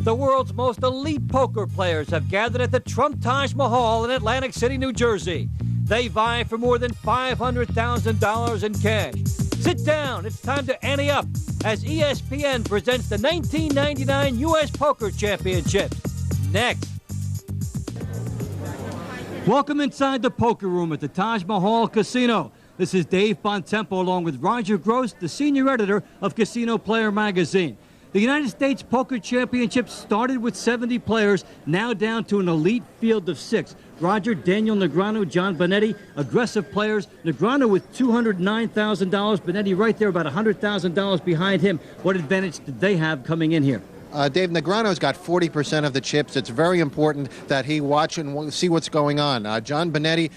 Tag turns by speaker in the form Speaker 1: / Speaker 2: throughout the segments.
Speaker 1: The world's most elite poker players have gathered at the Trump Taj Mahal in Atlantic City, New Jersey. They vie for more than $500,000 in cash. Sit down, it's time to ante up as ESPN presents the 1999 U.S. Poker Championships. Next. Welcome inside the poker room at the Taj Mahal Casino. This is Dave Bontempo along with Roger Gross, the senior editor of Casino Player magazine. The United States Poker Championship started with 70 players, now down to an elite field of 6. Roger, Daniel Negreanu, John Bonetti, aggressive players. Negreanu with $209,000, Bonetti right there about $100,000 behind him. What advantage did they have coming in here?
Speaker 2: Dave, Negreanu's got 40% of the chips. It's very important that he watch and see what's going on. John Bonetti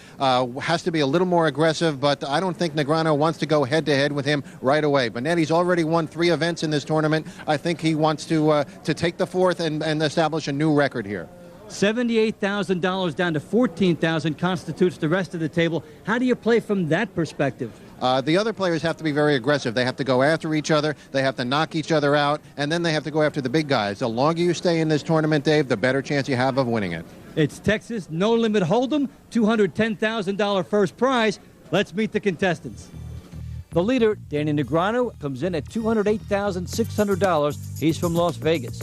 Speaker 2: has to be a little more aggressive, but I don't think Negreanu wants to go head-to-head with him right away. Bonetti's already won 3 events in this tournament. I think he wants to take the 4th and establish a new record here.
Speaker 1: $78,000 down to $14,000 constitutes the rest of the table. How do you play from that perspective?
Speaker 2: The other players have to be very aggressive. They have to go after each other. They have to knock each other out, and then they have to go after the big guys. The longer you stay in this tournament, Dave, the better chance you have of winning it.
Speaker 1: It's Texas No Limit Hold'em, $210,000 first prize. Let's meet the contestants. The leader, Danny Negreanu, comes in at $208,600. He's from Las Vegas.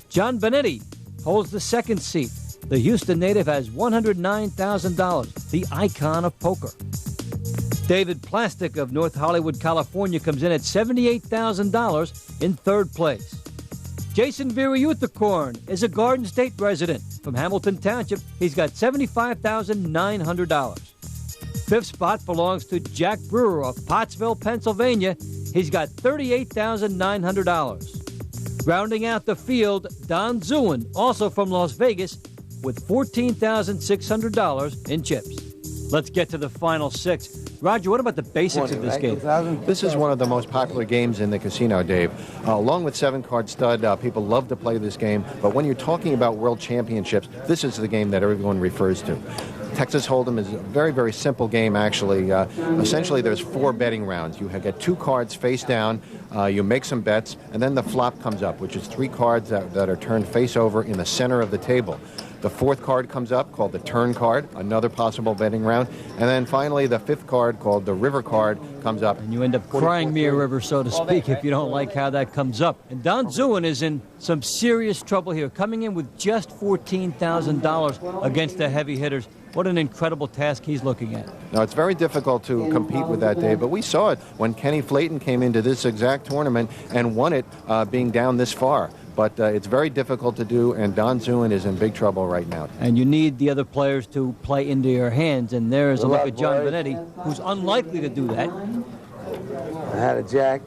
Speaker 1: John Bonetti holds the second seat. The Houston native has $109,000, the icon of poker. David Plastic of North Hollywood, California, comes in at $78,000 in third place. Jason Viriuticorn is a Garden State resident from Hamilton Township. He's got $75,900. Fifth spot belongs to Jack Brewer of Pottsville, Pennsylvania. He's got $38,900. Rounding out the field, Don Zuen, also from Las Vegas, with $14,600 in chips. Let's get to the final 6. Roger, what about the basics of this game?
Speaker 2: This is one of the most popular games in the casino, Dave. Along with 7-card stud, people love to play this game. But when you're talking about world championships, this is the game that everyone refers to. Texas Hold'em is a very, very simple game, actually. Essentially, there's 4 betting rounds. You get 2 cards face down, you make some bets, and then the flop comes up, which is 3 cards that are turned face over in the center of the table. The 4th card comes up, called the turn card, another possible betting round. And then finally, the 5th card, called the river card, comes up.
Speaker 1: And you end up crying me a river, so to speak, if you don't like how that comes up. And Don Zuen is in some serious trouble here, coming in with just $14,000 against the heavy hitters. What an incredible task he's looking at.
Speaker 2: Now, it's very difficult to compete with that, Dave, but we saw it when Kenny Flayton came into this exact tournament and won it being down this far. But it's very difficult to do, and Don Zuen is in big trouble right now.
Speaker 1: And you need the other players to play into your hands, and there's a look at John Bonetti, who's unlikely to do that.
Speaker 3: I had a jack.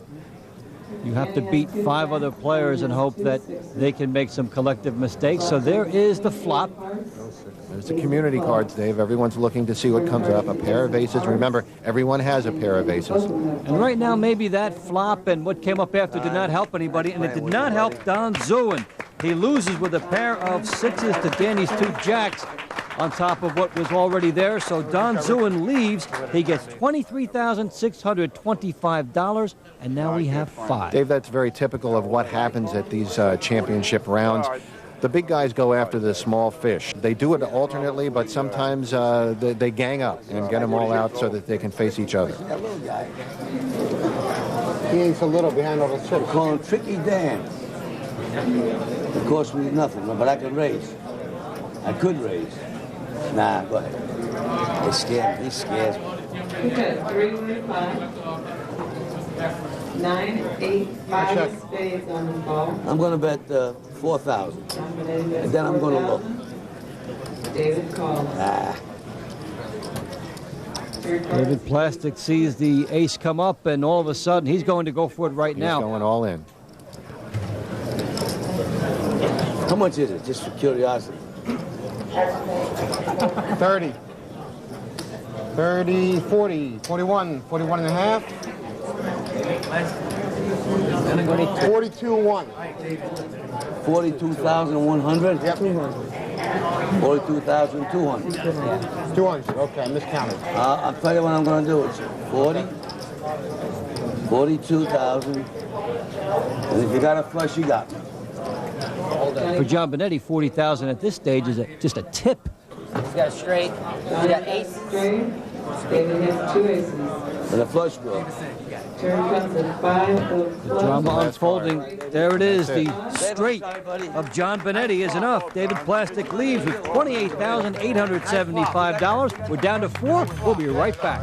Speaker 1: You have to beat 5 other players and hope that they can make some collective mistakes. So there is the flop.
Speaker 2: There's the community cards, Dave. Everyone's looking to see what comes up. A pair of aces. Remember, everyone has a pair of aces.
Speaker 1: And right now, maybe that flop and what came up after did not help anybody, and it did not help Don Zuen. He loses with a pair of 6s to Danny's 2 jacks on top of what was already there. So Don Zuen leaves. He gets $23,625, and now we have 5.
Speaker 2: Dave, that's very typical of what happens at these championship rounds. The big guys go after the small fish. They do it alternately, but sometimes they gang up and get them all out so that they can face each other.
Speaker 3: He ain't so little behind all the chips. Call him Tricky Dan. It costs me nothing, but I can raise. I could raise. Nah, go ahead. They scared me. He scares me.
Speaker 4: Okay, 3, 5, 9, 8, 5 spades on the ball.
Speaker 3: I'm going to bet 4,000. And then I'm going to look.
Speaker 4: David calls.
Speaker 1: David Plastic sees the ace come up, and all of a sudden, he's going to go for it right now.
Speaker 2: He's going all in.
Speaker 3: How much is it, just for curiosity?
Speaker 5: 30, 40, 41, 41 and a half. 42-1.
Speaker 3: 42,100?
Speaker 5: Yep.
Speaker 3: 42,200.
Speaker 5: 200, okay, I miscounted.
Speaker 3: I'll tell you what I'm going to do. It's 40, 42,000. And if you got a flush, you got me.
Speaker 1: for John Benetti, 40,000 at this stage is just a tip.
Speaker 6: He's got a straight. He's got aces.
Speaker 4: Straight. David has 2 aces.
Speaker 3: And a flush draw.
Speaker 4: Turn comes at 5 of clubs.
Speaker 1: Drama unfolding. There it is. The straight of John Benetti is enough. David Plastic leaves with $28,875. We're down to 4. We'll be right back.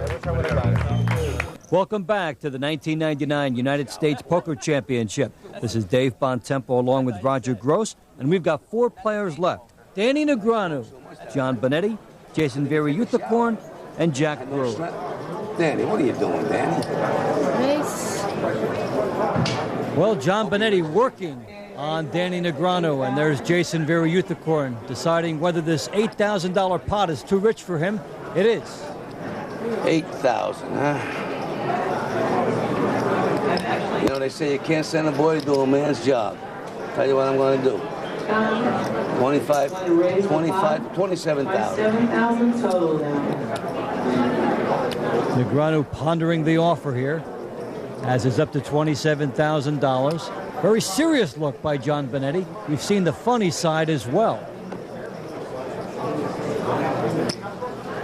Speaker 1: Welcome back to the 1999 United States Poker Championship. This is Dave Bontempo along with Roger Gross, and we've got 4 players left. Danny Negreanu, John Benetti, Jason Variuthacorn, and Jack Brewer.
Speaker 3: Danny, what are you doing, Danny?
Speaker 6: Race.
Speaker 1: Well, John Benetti working on Danny Negreanu, and there's Jason Variuthacorn deciding whether this $8,000 pot is too rich for him. It is.
Speaker 3: 8,000, huh? You know, they say you can't send a boy to do a man's job. Tell you what I'm going to do. 27,000.
Speaker 4: 7,000 total now.
Speaker 1: Negreanu pondering the offer here, as is up to $27,000. Very serious look by John Benetti. We've seen the funny side as well,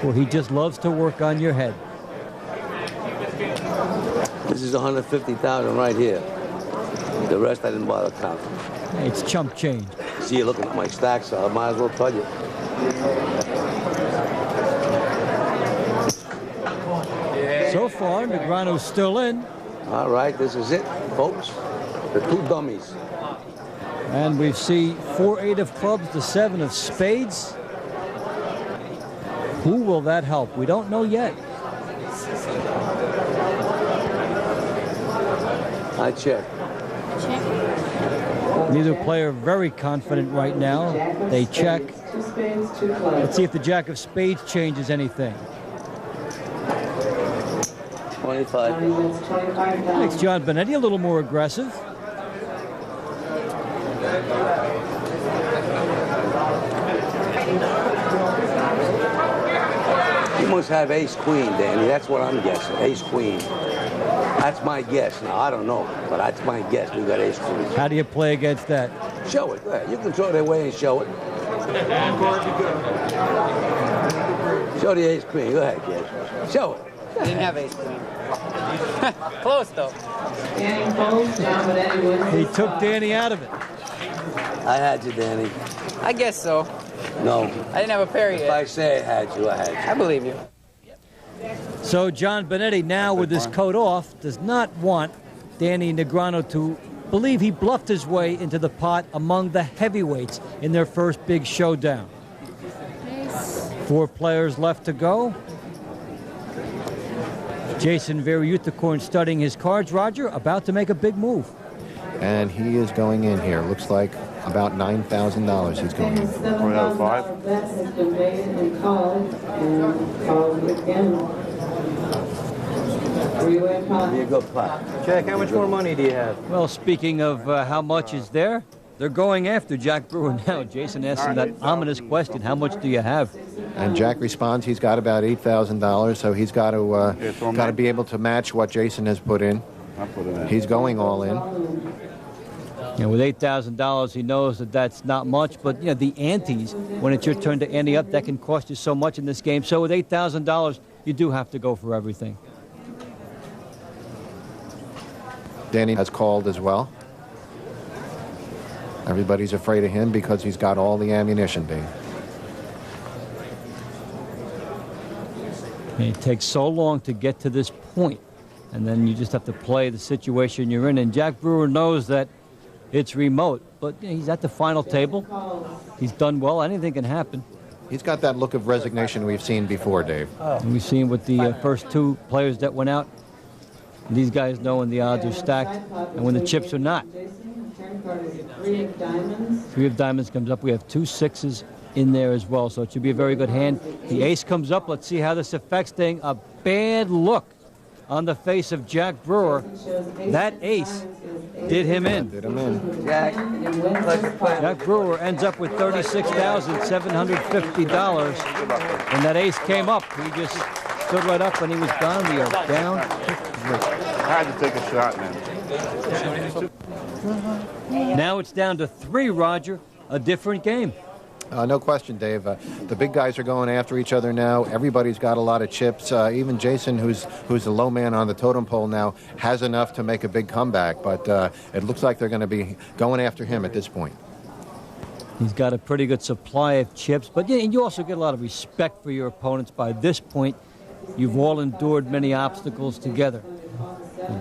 Speaker 1: where he just loves to work on your head.
Speaker 3: This is 150,000 right here. The rest I didn't bother counting.
Speaker 1: It's chump change.
Speaker 3: See, you're looking at my stacks, so I might as well tell you.
Speaker 1: So far, Negreanu's still in.
Speaker 3: All right, this is it, folks. The 2 dummies.
Speaker 1: And we see 4-8 of clubs, the 7 of spades. Who will that help? We don't know yet.
Speaker 3: I check.
Speaker 1: Neither player very confident right now. They check.
Speaker 4: 2 spades, 2 clubs.
Speaker 1: Let's see if the Jack of Spades changes anything.
Speaker 3: 25.
Speaker 4: Johnny wins 25,000.
Speaker 1: Makes John Benetti a little more aggressive.
Speaker 3: You must have ace-queen, Danny. That's what I'm guessing. Ace-queen. That's my guess. Now, I don't know, but that's my guess. We got ace-queen.
Speaker 1: How do you play against that?
Speaker 3: Show it. Go ahead. You can throw it away and show it. Show the ace-queen. Go ahead, kid. Show it.
Speaker 6: Didn't have ace queen. Close though.
Speaker 4: Danny folds, John Benetti wins.
Speaker 1: He took Danny out of it.
Speaker 3: I had you, Danny.
Speaker 6: I guess so.
Speaker 3: No.
Speaker 6: I didn't have a pair
Speaker 3: If I
Speaker 6: yet.
Speaker 3: say I had you, I had you.
Speaker 6: I believe you.
Speaker 1: So John Benetti now with his coat off does not want Danny Negreanu to believe he bluffed his way into the pot among the heavyweights in their first big showdown. 4 players left to go. Jason Variuthacorn studying his cards. Roger, about to make a big move.
Speaker 2: And he is going in here. Looks like about $9,000 he's going in.
Speaker 4: His $7,000 bet has been made and called again. 3-way pot.
Speaker 3: Be a good pot.
Speaker 7: Jack, how much more money do you have?
Speaker 1: Well, speaking of how much is there, they're going after Jack Brewer now. Jason asks him that ominous question, how much do you have?
Speaker 2: And Jack responds he's got about $8,000, so he's got to be able to match what Jason has put in. He's going all in.
Speaker 1: You know, with $8,000, he knows that that's not much, but, you know, the antes, when it's your turn to ante up, that can cost you so much in this game. So with $8,000, you do have to go for everything.
Speaker 2: Danny has called as well. Everybody's afraid of him because he's got all the ammunition, Dave.
Speaker 1: And it takes so long to get to this point, and then you just have to play the situation you're in. And Jack Brewer knows that it's remote, but you know, he's at the final table. He's done well. Anything can happen.
Speaker 2: He's got that look of resignation we've seen before, Dave.
Speaker 1: And we've seen with the first 2 players that went out. These guys know when the odds are stacked and when the chips are not.
Speaker 4: Jason, the turn card is a 3 of diamonds.
Speaker 1: 3 of diamonds comes up. We have 2 6s in there as well, so it should be a very good hand. The ace comes up. Let's see how this affects things. A bad look on the face of Jack Brewer. That ace did him in.
Speaker 2: Did him in.
Speaker 3: Jack,
Speaker 1: Jack Brewer ends up with $36,750. And that ace came up. He just stood right up and he was gone. We are down to 3.
Speaker 5: I had to take a shot, man.
Speaker 1: Now it's down to 3, Roger. a different game.
Speaker 2: No question, Dave. The big guys are going after each other now. Everybody's got a lot of chips. Even Jason, who's the low man on the totem pole now, has enough to make a big comeback. But it looks like they're going to be going after him at this point.
Speaker 1: He's got a pretty good supply of chips. But yeah, and you also get a lot of respect for your opponents. By this point, you've all endured many obstacles together.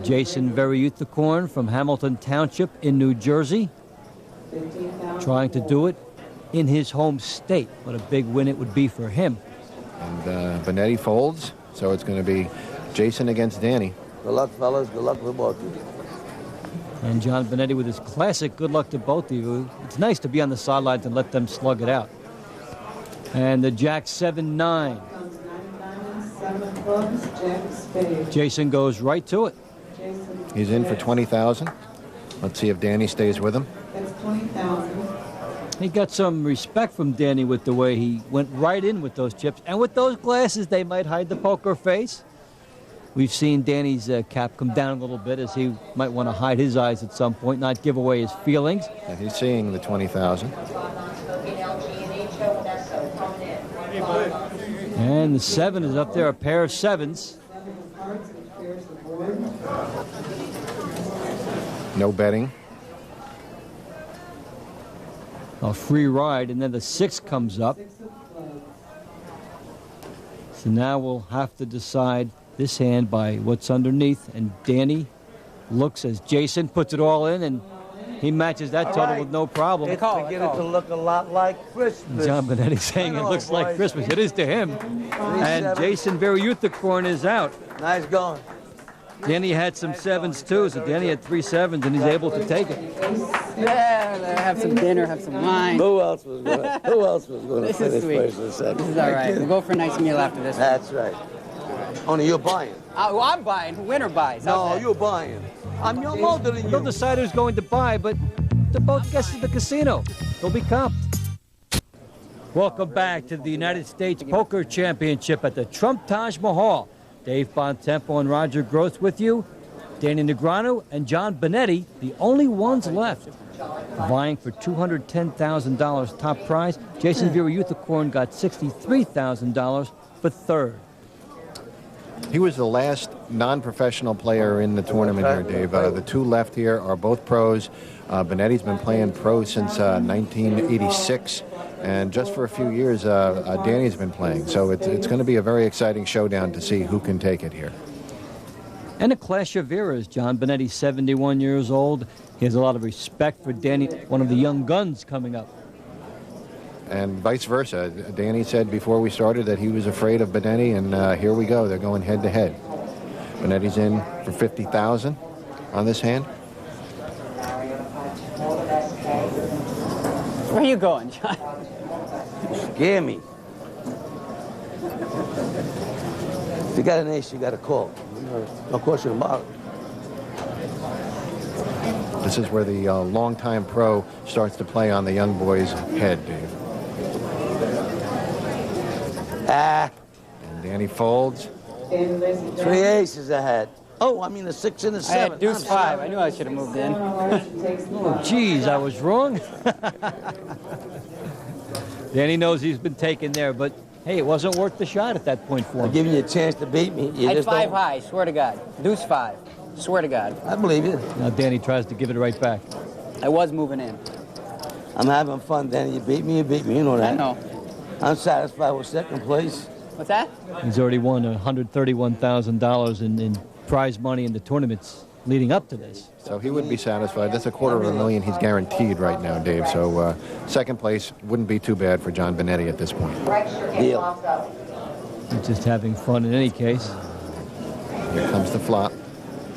Speaker 1: Jason Variuthakorn from Hamilton Township in New Jersey, trying to do it in his home state. What a big win it would be for him.
Speaker 2: And Benetti folds, so it's going to be Jason against Danny.
Speaker 3: Good luck, fellas. Good luck with both of you.
Speaker 1: And John Benetti with his classic good luck to both of you. It's nice to be on the sidelines and let them slug it out. And the Jack 7-9. Jason goes right to it.
Speaker 2: He's in for 20,000. Let's see if Danny stays with him.
Speaker 4: That's 20,000.
Speaker 1: He got some respect from Danny with the way he went right in with those chips. And with those glasses, they might hide the poker face. We've seen Danny's cap come down a little bit as he might want to hide his eyes at some point, not give away his feelings.
Speaker 2: And he's seeing the 20,000.
Speaker 1: And the 7 is up there, a pair of 7s.
Speaker 2: No betting.
Speaker 1: A free ride, and then the 6 comes up. So now we'll have to decide this hand by what's underneath. And Danny looks as Jason puts it all in, and he matches that total with no problem.
Speaker 3: It's to get it to look a lot like Christmas.
Speaker 1: John Benetti saying it looks like Christmas. It is to him. And Jason Variuthakorn is out.
Speaker 3: Nice going.
Speaker 1: Danny had some 7s too, so Danny had 3 7s, and he's able to take it.
Speaker 6: Yeah, have some dinner, have some wine.
Speaker 3: Who else was going to
Speaker 6: This
Speaker 3: finish
Speaker 6: is sweet.
Speaker 3: first and second?
Speaker 6: This is all right. We'll go for a nice meal after this.
Speaker 3: That's right. Only you're buying.
Speaker 6: Well, I'm buying. Winner buys.
Speaker 3: No, you're buying. I'm older than
Speaker 1: They'll
Speaker 3: you.
Speaker 1: decide who's going to buy, but they're both guests at the casino. They'll be comped. Welcome back to the United States Poker Championship at the Trump Taj Mahal. Dave Bontempo and Roger Gross with you. Danny Negreanu and John Benetti, the only ones left, vying for $210,000 top prize. Jason Variuthakorn got $63,000 for third.
Speaker 2: He was the last non-professional player in the tournament here, Dave. The 2 left here are both pros. Benetti's been playing pro since 1986. And just for a few years, Danny's been playing. So it's going to be a very exciting showdown to see who can take it here.
Speaker 1: And a clash of eras. John Benetti, 71 years old. He has a lot of respect for Danny, one of the young guns coming up.
Speaker 2: And vice versa. Danny said before we started that he was afraid of Benetti, and here we go. They're going head-to-head. Benetti's in for 50,000 on this hand.
Speaker 6: Where are you going, John?
Speaker 3: Scare me. If you got an ace, you got a call. No question about it.
Speaker 2: This is where the longtime pro starts to play on the young boy's head, Dave.
Speaker 3: Ah.
Speaker 2: And Danny folds.
Speaker 3: 3 aces ahead. Oh, I mean a 6 and a 7.
Speaker 6: I had deuce 5. I knew I should have moved in.
Speaker 1: Oh, geez, I was wrong. Danny knows he's been taken there, but hey, it wasn't worth the shot at that point for
Speaker 3: I'm
Speaker 1: him.
Speaker 3: giving you a chance to beat me. You
Speaker 6: I had
Speaker 3: just
Speaker 6: 5
Speaker 3: don't.
Speaker 6: high, swear to God. Deuce 5. Swear to God.
Speaker 3: I believe you.
Speaker 1: Now Danny tries to give it right back.
Speaker 6: I was moving in.
Speaker 3: I'm having fun, Danny. You beat me, you know that.
Speaker 6: I know.
Speaker 3: I'm satisfied with second place.
Speaker 6: What's that?
Speaker 1: He's already won $131,000 in prize money in the tournaments leading up to this.
Speaker 2: So he would be satisfied. That's $250,000 he's guaranteed right now, Dave. So second place wouldn't be too bad for John Benetti at this point.
Speaker 3: Deal.
Speaker 1: He's just having fun in any case.
Speaker 2: Here comes the flop.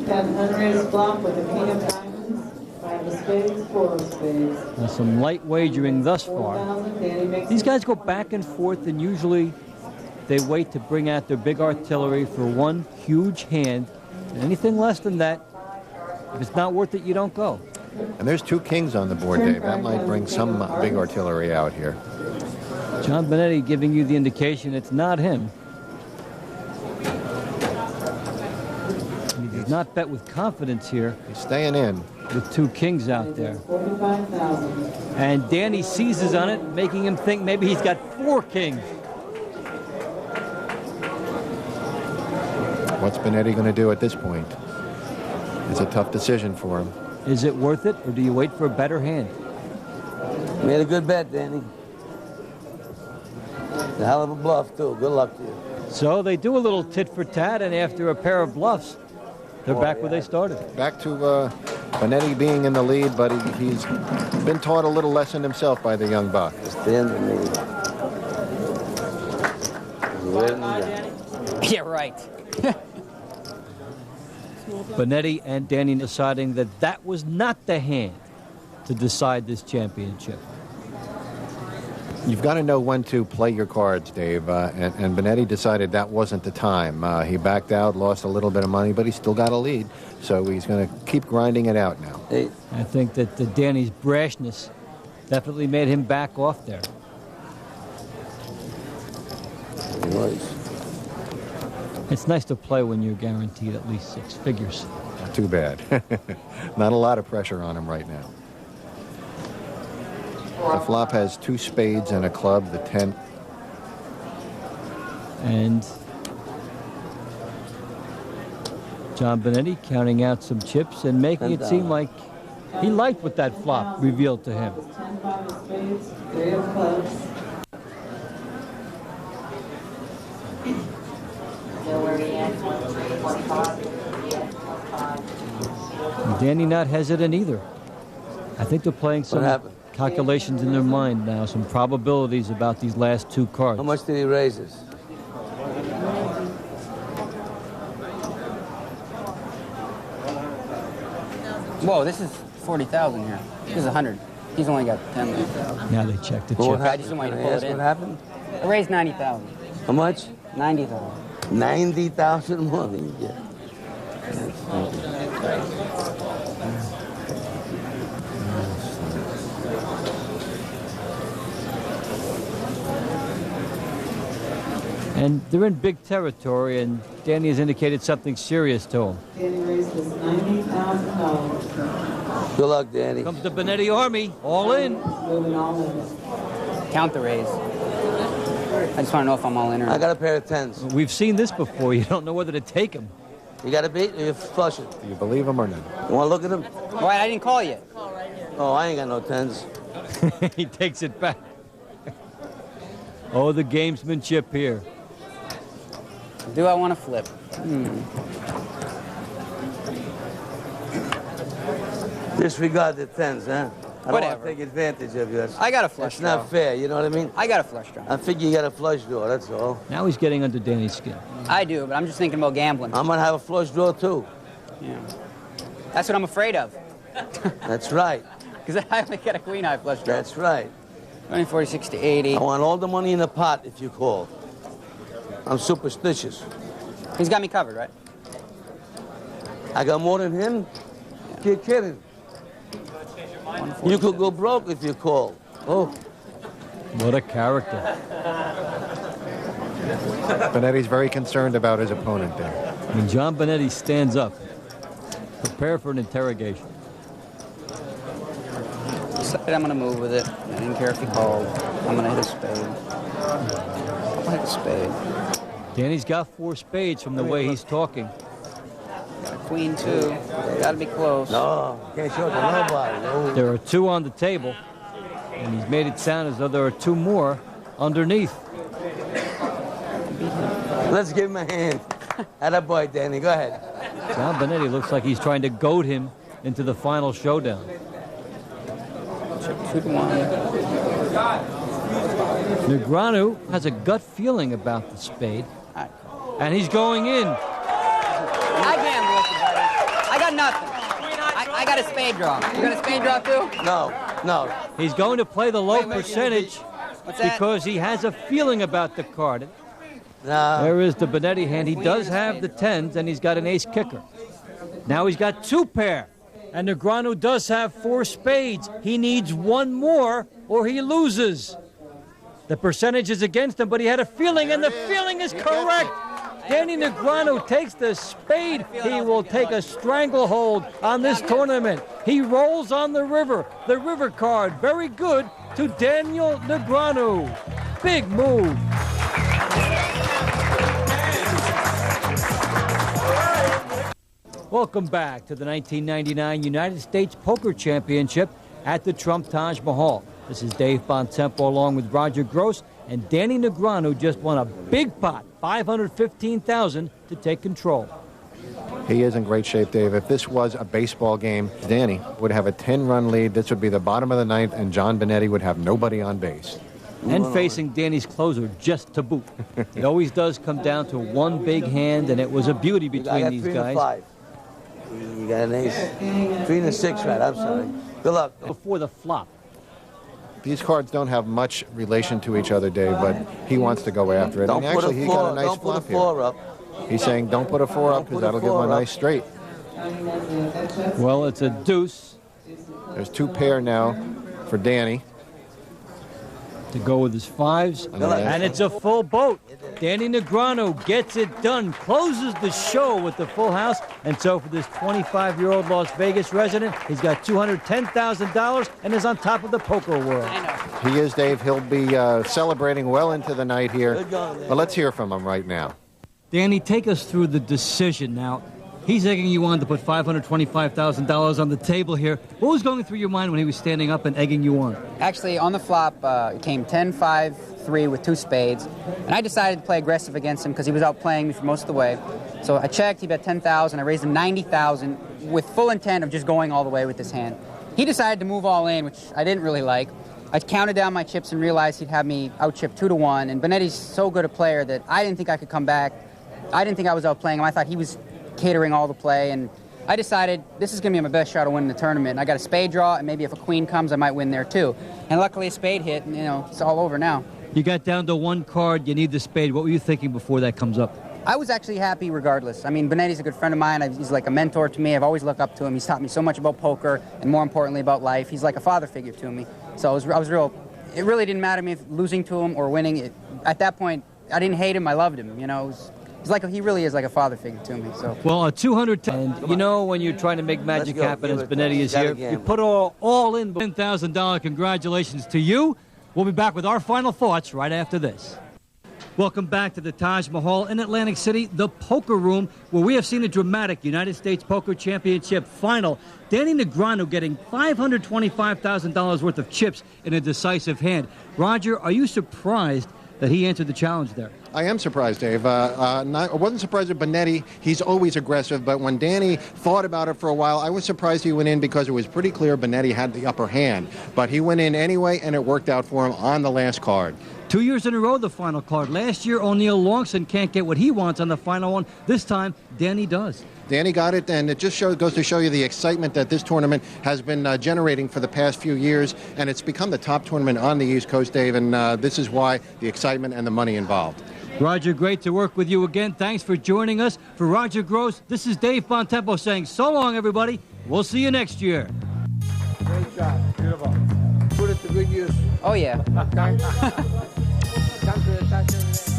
Speaker 4: Got an unraised flop with a king of diamonds, 5 of spades, 4 of spades.
Speaker 1: Now some light wagering thus far.
Speaker 4: 4,000, Danny makes
Speaker 1: These guys go back and forth, and usually they wait to bring out their big artillery for one huge hand. And anything less than that, if it's not worth it, you don't go.
Speaker 2: And there's 2 kings on the board, Dave. That might bring some big artillery out here.
Speaker 1: John Benetti giving you the indication it's not him. He does not bet with confidence here.
Speaker 2: He's staying in.
Speaker 1: with two kings out there.
Speaker 4: 45,000.
Speaker 1: And Danny seizes on it, making him think maybe he's got four kings.
Speaker 2: What's Benetti going to do at this point? It's a tough decision for him.
Speaker 1: Is it worth it, or do you wait for a better hand?
Speaker 3: Made a good bet, Danny. A hell of a bluff, too. Good luck to you.
Speaker 1: So they do a little tit for tat, and after a pair of bluffs, they're back where they started.
Speaker 2: Back to Benetti being in the lead, but he's been taught a little lesson himself by the young buck.
Speaker 3: Stand in the lead.
Speaker 6: Yeah, right.
Speaker 1: Benetti and Danny deciding that that was not the hand to decide this championship.
Speaker 2: You've got to know when to play your cards, Dave, and Benetti decided that wasn't the time. He backed out, lost a little bit of money, but he still got a lead, so he's going to keep grinding it out now.
Speaker 3: Hey.
Speaker 1: I think that Danny's brashness definitely made him back off there.
Speaker 3: It was.
Speaker 1: It's nice to play when you're guaranteed at least six figures.
Speaker 2: Too bad. Not a lot of pressure on him right now. The flop has two spades and a club, the 10.
Speaker 1: And John Benetti counting out some chips and making it seem like he liked what that flop revealed to him.
Speaker 4: 10 5 of spades, 3 of clubs.
Speaker 1: Danny not hesitant either. I think they're playing some
Speaker 3: What happened?
Speaker 1: calculations in their mind now, some probabilities about these last two cards.
Speaker 3: How much did he raise us?
Speaker 6: Whoa, this is 40,000 here. This is 100. He's only got 10 left.
Speaker 1: Now they check the
Speaker 3: What
Speaker 1: chip.
Speaker 6: I just didn't want you to pull it
Speaker 3: What
Speaker 6: in.
Speaker 3: happened?
Speaker 6: I raised 90,000.
Speaker 3: How much?
Speaker 6: 90,000.
Speaker 3: 90,000 more than you get.
Speaker 1: And they're in big territory, and Danny has indicated something serious to him.
Speaker 4: Danny raised us $90,000.
Speaker 3: Good luck, Danny.
Speaker 1: Comes the Benetti Army, all in.
Speaker 4: Moving all in.
Speaker 6: Count the raise. I just want to know if I'm all in or
Speaker 3: I
Speaker 6: not.
Speaker 3: got a pair of 10s.
Speaker 1: We've seen this before. You don't know whether to take them.
Speaker 3: You got a beat or you flush it?
Speaker 2: Do you believe him or not?
Speaker 3: You want to look at them?
Speaker 6: Why, I didn't call yet.
Speaker 3: Oh, I ain't got no 10s.
Speaker 1: He takes it back. Oh, the gamesmanship here.
Speaker 6: Do I want to flip?
Speaker 3: Disregard the 10s, huh? I don't want
Speaker 6: Whatever.
Speaker 3: to take advantage of you.
Speaker 6: I got a flush
Speaker 3: That's
Speaker 6: draw.
Speaker 3: not fair, you know what I mean?
Speaker 6: I got a flush draw.
Speaker 3: I figure you got a flush draw, that's all.
Speaker 1: Now he's getting under Danny's skin.
Speaker 6: I do, but I'm just thinking about gambling.
Speaker 3: I'm going to have a flush draw, too.
Speaker 6: Yeah. That's what I'm afraid of.
Speaker 3: That's right.
Speaker 6: Because I only get a queen high flush draw.
Speaker 3: That's right.
Speaker 6: 20, 46 to 80.
Speaker 3: I want all the money in the pot if you call. I'm superstitious.
Speaker 6: He's got me covered, right?
Speaker 3: I got more than him? You're kidding. You could go broke if you call. Oh,
Speaker 1: What a character.
Speaker 2: Benetti's very concerned about his opponent there.
Speaker 1: When John Benetti stands up, prepare for an interrogation.
Speaker 6: Decided I'm going to move with it. I didn't care if he called. I'm going to hit a spade. I'll hit a spade.
Speaker 1: Danny's got four spades from the way he's talking.
Speaker 6: Got a queen, too. Got to be close.
Speaker 3: no, can't show it to nobody. No.
Speaker 1: There are two on the table, and he's made it sound as though there are two more underneath.
Speaker 3: Let's give him a hand. Atta boy, Danny. Go ahead.
Speaker 1: John Benetti looks like he's trying to goad him into the final showdown.
Speaker 6: 2 to 1.
Speaker 1: Negreanu has a gut feeling about the spade,
Speaker 6: All right.
Speaker 1: and he's going in.
Speaker 6: I gamble with you, buddy. I got nothing. I got a spade draw. You got a spade draw, too?
Speaker 3: No, no.
Speaker 1: He's going to play the low percentage
Speaker 6: What's that?
Speaker 1: because he has a feeling about the card.
Speaker 3: No.
Speaker 1: There is the Benetti hand. He does have the tens, and he's got an ace kicker. Now he's got two pair, and Negreanu does have four spades. He needs one more, or he loses. The percentage is against him, but he had a feeling, and the feeling is correct. Danny Negreanu takes the spade. He will take a stranglehold on this tournament. He rolls on the river card. Very good to Daniel Negreanu. Big move. Welcome back to the 1999 United States Poker Championship at the Trump Taj Mahal. This is Dave Bontempo along with Roger Gross, and Danny Negreanu just won a big pot, $515,000, to take control.
Speaker 2: He is in great shape, Dave. If this was a baseball game, Danny would have a 10-run lead. This would be the bottom of the ninth, and John Benetti would have nobody on base.
Speaker 1: And facing Danny's closer just to boot. It always does come down to one big hand, and it was a beauty between these guys.
Speaker 3: 5. You got an ace. 3 and a 6, right? I'm sorry. Good luck.
Speaker 1: Before the flop.
Speaker 2: These cards don't have much relation to each other, Dave, but he wants to go after it.
Speaker 3: Don't
Speaker 2: and
Speaker 3: put
Speaker 2: actually,
Speaker 3: a
Speaker 2: he
Speaker 3: four,
Speaker 2: got a nice
Speaker 3: don't put a
Speaker 2: flop
Speaker 3: 4
Speaker 2: here.
Speaker 3: up.
Speaker 2: He's saying don't put a 4 up because that'll give him a nice straight.
Speaker 1: Well, it's a deuce.
Speaker 2: There's 2 pair now for Danny.
Speaker 1: To go with his 5s, and it's a full boat. Danny Negreanu gets it done, closes the show with the full house, and so for this 25-year-old Las Vegas resident, he's got $210,000 and is on top of the poker world.
Speaker 2: He is, Dave. He'll be celebrating well into the night here. But let's hear from him right now.
Speaker 1: Danny, take us through the decision now. He's egging you on to put $525,000 on the table here. What was going through your mind when he was standing up and egging you on?
Speaker 6: Actually, on the flop, it came 10-5-3 with 2 spades, and I decided to play aggressive against him because he was outplaying me for most of the way. So I checked, he bet $10,000, I raised him $90,000 with full intent of just going all the way with this hand. He decided to move all in, which I didn't really like. I counted down my chips and realized he'd have me out-chip 2-1, and Benetti's so good a player that I didn't think I could come back. I didn't think I was outplaying him. I thought he was catering all the play, and I decided this is going to be my best shot of winning the tournament. And I got a spade draw, and maybe if a queen comes, I might win there too. And luckily a spade hit, and it's all over now.
Speaker 1: You got down to 1 card, you need the spade. What were you thinking before that comes up?
Speaker 6: I was actually happy regardless. I mean, Benetti's a good friend of mine. He's like a mentor to me. I've always looked up to him. He's taught me so much about poker, and more importantly about life. He's like a father figure to me. So I was real. It really didn't matter to me if losing to him or winning. At that point, I didn't hate him. I loved him. He really is like a father figure to me. So.
Speaker 1: Well, a 210. And when you're trying to make magic happen, as Benetti is here, you put all in. $10,000. Congratulations to you. We'll be back with our final thoughts right after this. Welcome back to the Taj Mahal in Atlantic City, the poker room, where we have seen a dramatic United States Poker Championship final. Danny Negreanu getting $525,000 worth of chips in a decisive hand. Roger, are you surprised that he answered the challenge there?
Speaker 5: I am surprised, Dave. I wasn't surprised with Benetti. He's always aggressive, but when Danny thought about it for a while, I was surprised he went in because it was pretty clear Benetti had the upper hand. But he went in anyway, and it worked out for him on the last card.
Speaker 1: 2 years in a row, the final card. Last year, O'Neill Longson can't get what he wants on the final one. This time, Danny does.
Speaker 5: Danny got it, and it just goes to show you the excitement that this tournament has been generating for the past few years, and it's become the top tournament on the East Coast, Dave, and this is why the excitement and the money involved.
Speaker 1: Roger, great to work with you again. Thanks for joining us. For Roger Gross, this is Dave Bontempo saying so long, everybody. We'll see you next year.
Speaker 3: Great job. Beautiful. Put it to good use.
Speaker 6: Oh, yeah.
Speaker 3: Come to the touch of the